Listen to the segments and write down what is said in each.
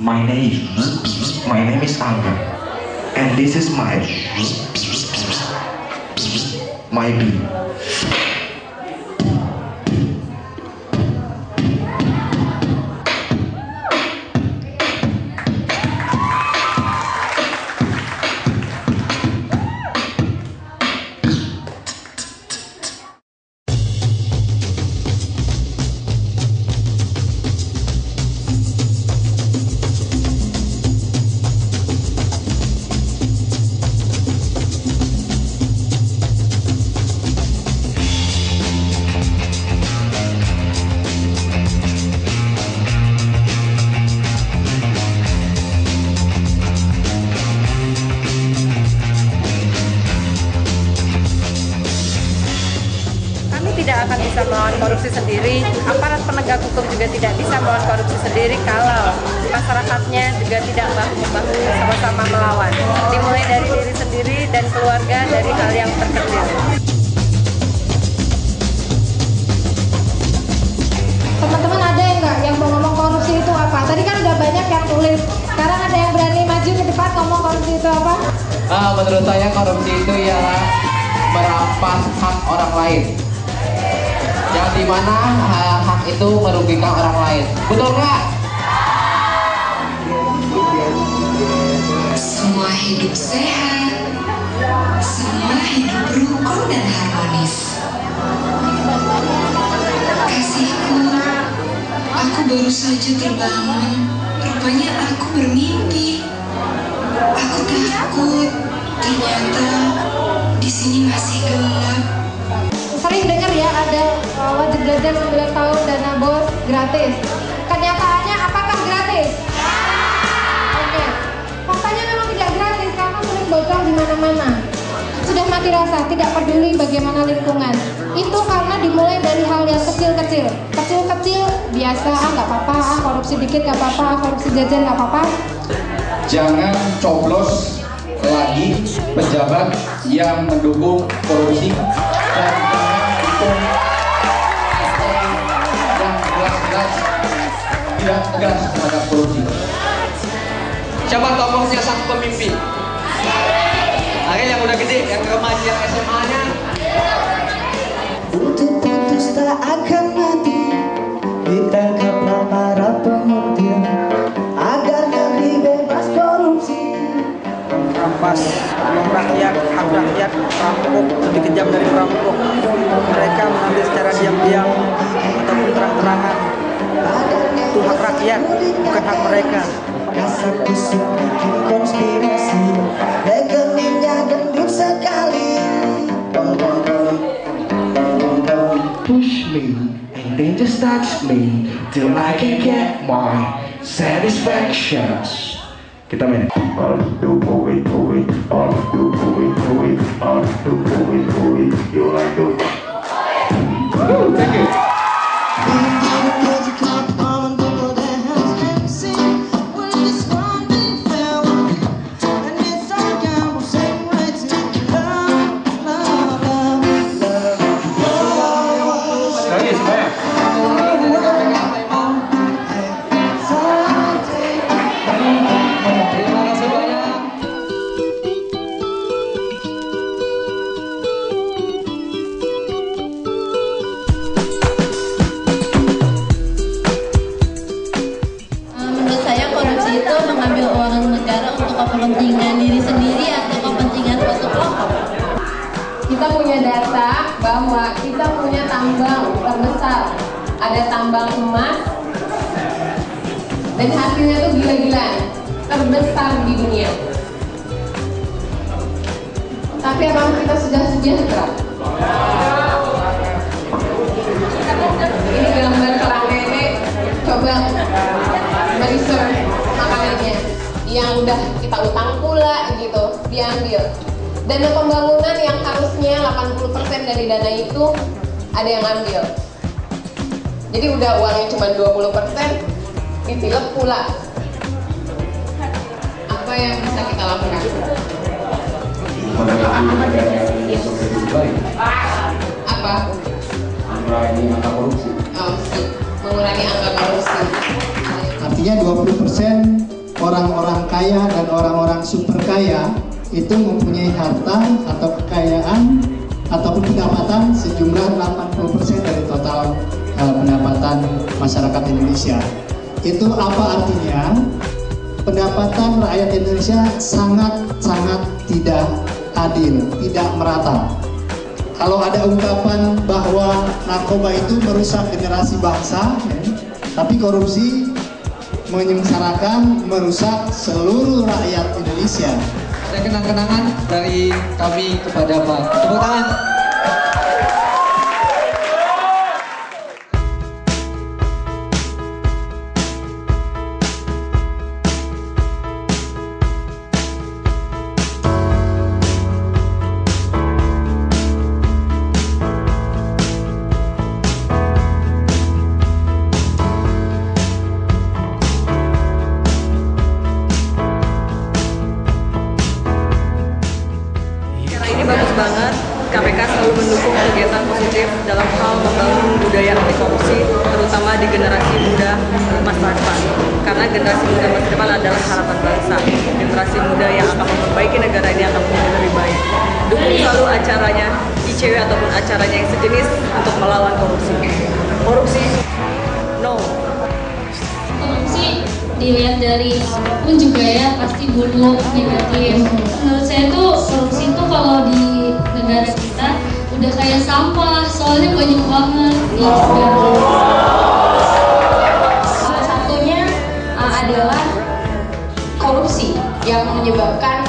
My name is Angga, and this is my bee. Tidak akan bisa melawan korupsi sendiri, aparat penegak hukum juga tidak bisa melawan korupsi sendiri kalau masyarakatnya juga tidak bahu-membahu sama-sama melawan. Dimulai dari diri sendiri dan keluarga dari hal yang terkecil. Teman-teman ada yang nggak yang mau ngomong korupsi itu apa? Tadi kan udah banyak yang tulis. Sekarang ada yang berani maju ke depan ngomong korupsi itu apa? Menurut saya korupsi itu ialah merampas hak orang lain. Yang dimana hak itu merugikan orang lain. Betul nggak? Semua hidup sehat, semua hidup rukun dan harmonis. Kasihku, aku baru saja terbangun. Rupanya aku bermimpi. Aku takut, ternyata di sini masih gelap. Sering dengar ya ada wajib belajar 9 tahun dana bos gratis. Kenyataannya apakah gratis? Oke. Faktanya memang tidak gratis karena sering bocor di mana-mana. Sudah mati rasa, tidak peduli bagaimana lingkungan. Itu karena dimulai dari hal yang kecil-kecil. Kecil-kecil biasa, nggak apa-apa, korupsi dikit nggak apa-apa, korupsi jajan nggak apa-apa. Jangan coblos lagi pejabat yang mendukung korupsi dan yang jelas-jelas tidak tegas terhadap korupsi. Siapa tokohnya sang pemimpin? Akhirnya yang udah gede, yang remaja, yang SMA-nya. Putus tak akan mati, ditangkaplah para pengutil agar negeri bebas korupsi. Rampas uang rakyat, hak rakyat, perampok, lebih kejam dari perampok. Mereka mengambil secara diam-diam ataupun terang-terangan. Itu hak rakyat, bukan hak mereka. Kasar kusuk bikin konspirasi, rekeningnya gendut sekali. Push me and then just touch me till I can get my satisfactions. Kita main. Thank you. Kepentingan diri sendiri atau kepentingan suatu kelompok. Kita punya data bahwa kita punya tambang terbesar, ada tambang emas dan hasilnya tuh gila-gilaan, terbesar di dunia. Tapi apakah kita sudah sejahtera? Ini gambar kerang nenek, coba research makanannya yang udah kita utang pula gitu, diambil. Dana pembangunan yang harusnya 80% dari dana itu ada yang ambil. Jadi udah uangnya cuma 20%, ditilep pula. Apa yang bisa kita lakukan? Apa? Mengurangi angka korupsi. Oh, mengurangi angka korupsi. Artinya 20% orang-orang kaya dan orang-orang super kaya itu mempunyai harta atau kekayaan ataupun pendapatan sejumlah 80% dari total pendapatan masyarakat Indonesia. Itu apa artinya? Pendapatan rakyat Indonesia sangat tidak adil, tidak merata. Kalau ada ungkapan bahwa narkoba itu merusak generasi bangsa, tapi korupsi menyengsarakan, merusak seluruh rakyat Indonesia. Ada kenang-kenangan dari kami kepada Pak. Tepuk tangan. Bagus banget, KPK selalu mendukung kegiatan positif dalam hal membangun budaya anti korupsi, terutama di generasi muda masa depan. Karena generasi muda masa depan adalah harapan bangsa. Generasi muda yang akan memperbaiki negara ini akan menjadi lebih baik. Dukung selalu acaranya ICW ataupun acaranya yang sejenis untuk melawan korupsi. Korupsi, no. Korupsi dilihat dari apapun juga ya pasti buruk, negatif. Menurut saya tuh korupsi itu kalau di negara kita udah kayak sampah, soalnya banyak banget. Salah satunya adalah korupsi yang menyebabkan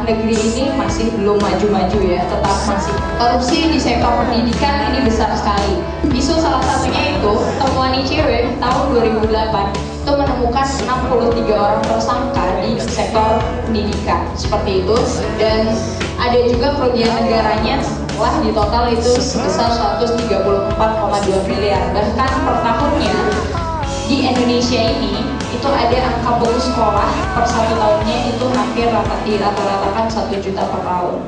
negeri ini masih belum maju-maju ya, tetap masih korupsi di sektor pendidikan ini besar sekali. Isu salah satunya itu temuan ICW tahun 2008 itu menemukan 63 orang tersangka di sektor pendidikan seperti itu, dan ada juga kerugian negaranya setelah di total itu sebesar 134,2 miliar. Bahkan per tahunnya di Indonesia ini itu ada angka putus sekolah per satu tahunnya itu hampir dirata-ratakan 1 juta per tahun.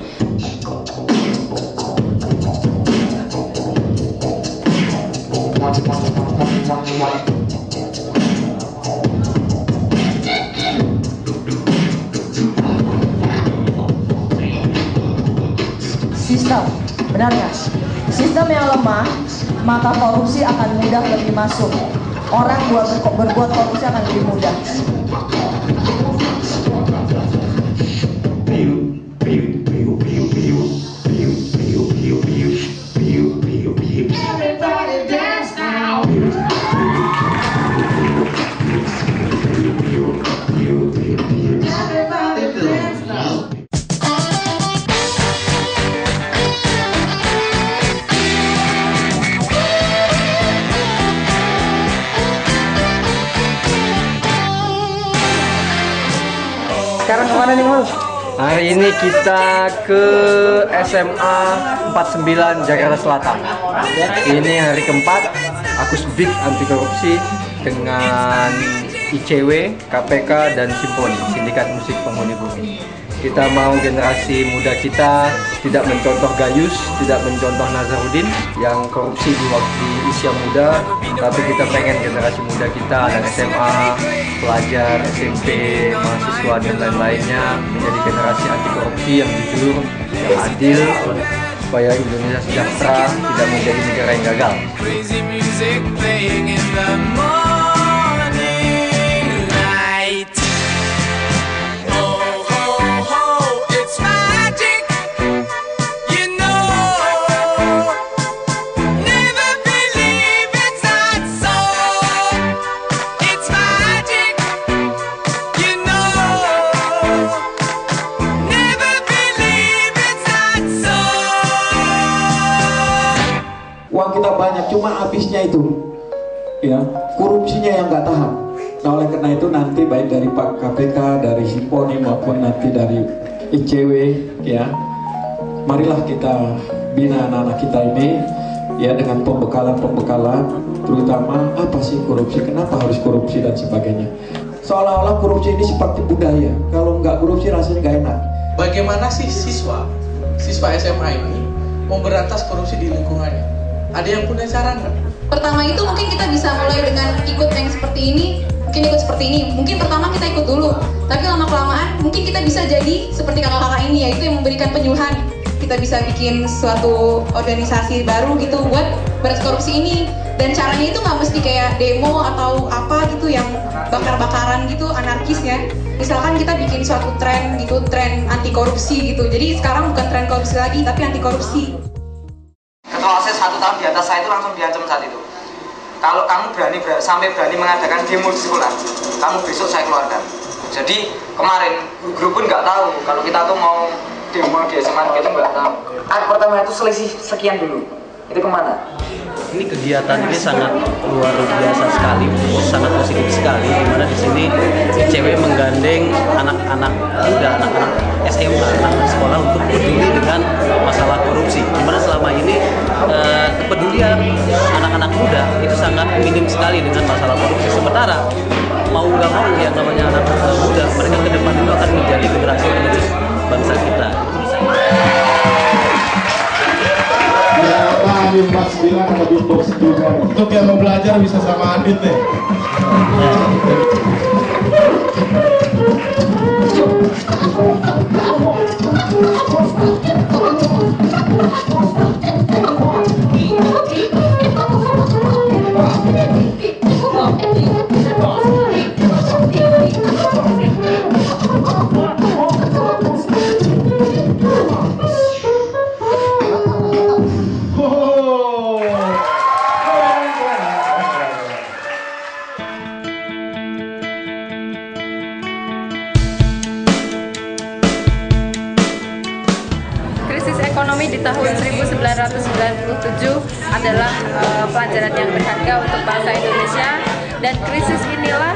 Sistem, benarnya sistem yang lemah, maka korupsi akan mudah lebih masuk. Orang berbuat korupsi akan lebih mudah. Sekarang kemana nih Mas? Hari ini kita ke SMA 49 Jakarta Selatan. Ini hari keempat Akusbik anti korupsi dengan ICW, KPK, dan Simponi, Sindikat Musik Penghuni Bumi. Kita mau generasi muda kita tidak mencontoh Gayus, tidak mencontoh Nazarudin yang korupsi di usia muda, tapi kita pengen generasi muda kita dan SMA, pelajar, SMP, mahasiswa dan lain-lainnya menjadi generasi anti korupsi yang jujur, yang adil, supaya Indonesia sejahtera, tidak menjadi negara yang gagal. Uang kita banyak, cuma habisnya itu ya, korupsinya yang nggak tahan. Nah oleh karena itu nanti baik dari Pak KPK, dari Simponi maupun nanti dari ICW ya, marilah kita bina anak-anak kita ini ya dengan pembekalan-pembekalan, terutama apa sih korupsi, kenapa harus korupsi dan sebagainya. Seolah-olah korupsi ini seperti budaya, kalau nggak korupsi rasanya nggak enak. Bagaimana sih siswa SMA ini memberantas korupsi di lingkungannya? Ada yang punya cara nggak? Pertama itu mungkin kita bisa mulai dengan ikut yang seperti ini, mungkin ikut seperti ini. Mungkin pertama kita ikut dulu, tapi lama-kelamaan mungkin kita bisa jadi seperti kakak-kakak ini, yaitu yang memberikan penyuluhan. Kita bisa bikin suatu organisasi baru gitu buat berantas korupsi ini. Dan caranya itu nggak mesti kayak demo atau apa gitu yang bakar-bakaran gitu, anarkis ya. Misalkan kita bikin suatu tren gitu, tren anti korupsi gitu. Jadi sekarang bukan tren korupsi lagi, tapi anti korupsi. Ketua OSIS 1 tahun di atas saya itu langsung diancam saat itu. Kalau kamu sampai berani mengadakan demo di sekolah, kamu besok saya keluarkan. Jadi kemarin grup pun nggak tahu kalau kita tuh mau demo di SMA kita nggak tahu. Pertama itu selisih sekian dulu. Itu kemana? Ini kegiatan ini sangat luar biasa sekali, sangat positif sekali. Dimana di sini cewek menggandeng anak-anak muda, anak-anak SMA, anak sekolah untuk peduli dengan masalah korupsi. Dimana selama ini kepedulian anak-anak muda itu sangat minim sekali dengan masalah korupsi. Sementara mau nggak mau yang namanya anak muda, mereka ke depan itu akan menjadi generasi penerus bangsa kita. Untuk yang mau belajar bisa sama Adit deh. Ekonomi di tahun 1997 adalah pelajaran yang berharga untuk bangsa Indonesia, dan krisis inilah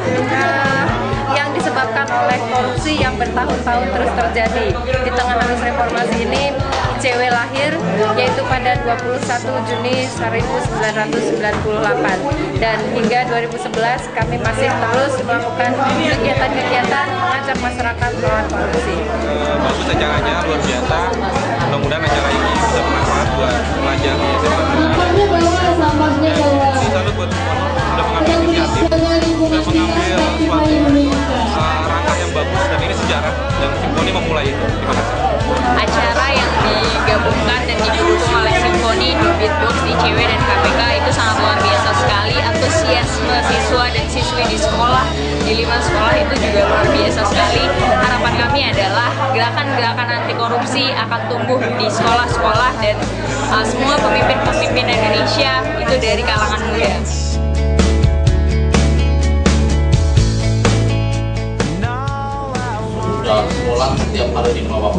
yang disebabkan oleh korupsi yang bertahun-tahun terus terjadi. Di tengah arus reformasi ini ICW lahir, yaitu pada 21 Juni 1998, dan hingga 2011 kami masih terus melakukan kegiatan-kegiatan mengajak masyarakat melawan korupsi. Bagus acaranya, luar biasa. Mudah-mudahan acara ini bisa bermanfaat buat pelajar di SMA. Salut buat sudah mengambil inisiatif, sudah mengambil suatu langkah yang bagus, dan ini sejarah, dan Simfoni memulai itu. Terima kasih. Acara yang digabungkan dan didukung oleh Simfoni, Beatbox, ICW, dan KPK itu sangat luar biasa sekali. Antusiasme siswa dan siswi di sekolah, di 5 sekolah itu juga luar biasa sekali. Harapan kami adalah gerakan-gerakan anti korupsi akan tumbuh di sekolah-sekolah, dan semua pemimpin-pemimpin Indonesia itu dari kalangan muda. Sudah sekolah setiap hari di bawah,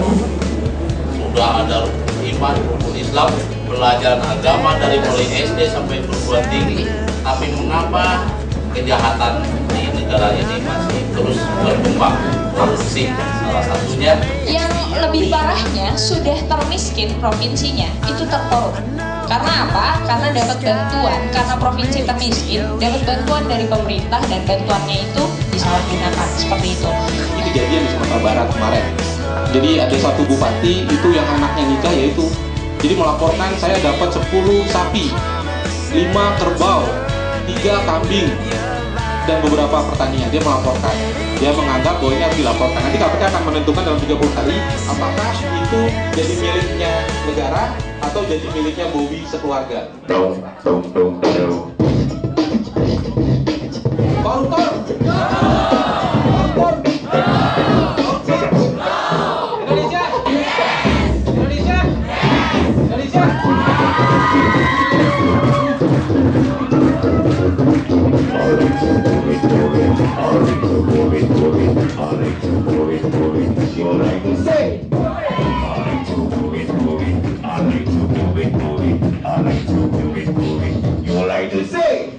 sudah ada iman, rukun Islam, pelajaran agama dari mulai SD sampai perguruan tinggi. Tapi mengapa kejahatan di negara ini masih terus berkembang? Korupsi salah satunya. Yang lebih parahnya, sudah termiskin provinsinya itu terkorup. Karena apa? Karena dapat bantuan, karena provinsi termiskin, dapat bantuan dari pemerintah, dan bantuannya itu disalahgunakan seperti itu. Ini kejadian di Sumatera Barat kemarin. Jadi ada satu bupati itu yang anaknya nikah, yaitu jadi melaporkan saya dapat 10 sapi, 5 kerbau, 3 kambing, dan beberapa pertanian. Dia melaporkan, dia menganggap bahwa ini harus dilaporkan. Nanti KPK akan menentukan dalam 30 hari apakah itu jadi miliknya negara atau jadi miliknya Bobi sekeluarga. Koruptor! Indonesia! Indonesia! Indonesia! You like to say